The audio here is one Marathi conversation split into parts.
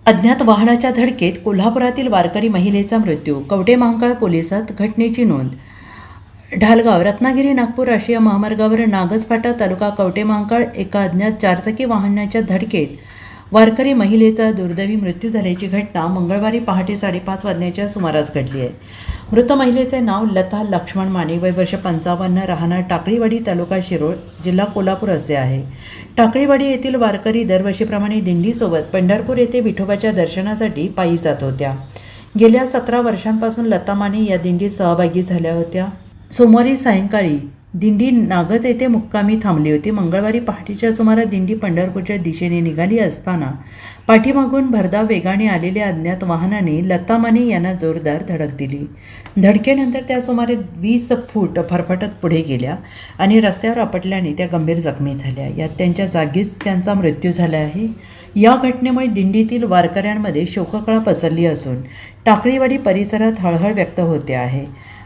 अज्ञात वाहनाच्या धडकेत कोल्हापुरातील वारकरी महिलेचा मृत्यू. कवठे महांकाळ पोलिसात घटनेची नोंद. ढालगाव रत्नागिरी नागपूर राष्ट्रीय महामार्गावर नागज फाटा तालुका कवठे महांकाळ एका अज्ञात चारचाकी वाहनाच्या धडकेत वारकरी महिलेचा दुर्दैवी मृत्यू झाल्याची घटना मंगळवारी पहाटे 5:30 वाजण्याच्या सुमारास घडली आहे. मृत महिलेचे नाव लता लक्ष्मण माने, वय वर्ष 55, राहणार टाकळीवाडी, तालुका शिरोळ, जिल्हा कोल्हापूर असे आहे. टाकळीवाडी येथील वारकरी दरवर्षीप्रमाणे दिंडीसोबत पंढरपूर येथे विठोबाच्या दर्शनासाठी पायी जात होत्या. गेल्या 17 वर्षांपासून लता माने या दिंडीत सहभागी झाल्या होत्या. सोमवारी सायंकाळी दिंडी नागज येथे मुक्कामी थांबली होती. मंगळवारी पहाटेच्या सुमारास दिंडी पंढरपूरच्या दिशेने निघाली असताना पाठीमागून भरधाव वेगाने आलेल्या अज्ञात वाहनाने लता माने यांना जोरदार धडक दिली. धडकेनंतर त्या सुमारे 20 फूट फरफटत पुढे गेल्या आणि रस्त्यावर आपटल्याने त्या गंभीर जखमी झाल्या. यात त्यांच्या जागीच त्यांचा मृत्यू झाला आहे. या घटनेमुळे दिंडीतील वारकऱ्यांमध्ये शोककळा पसरली असून टाकळीवाडी परिसरात हळहळ व्यक्त होते आहे.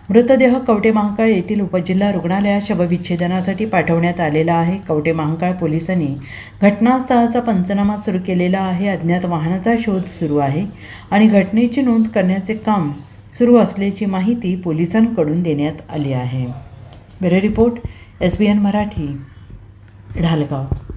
मृतदेह कवठे महांकाळ येथील उपजिल्हा रुग्णालयात शवविच्छेदनासाठी पाठवण्यात आलेला आहे. कवठे महांकाळ पोलिसांनी घटनास्थळाचा पंचनामा सुरू केलेला आहे. अज्ञात वाहनाचा शोध सुरू आहे आणि घटनेची नोंद करण्याचे काम सुरू असल्याची माहिती पोलिसांकडून देण्यात आली आहे. Bureau report, SBN Marathi, Dhalgaon.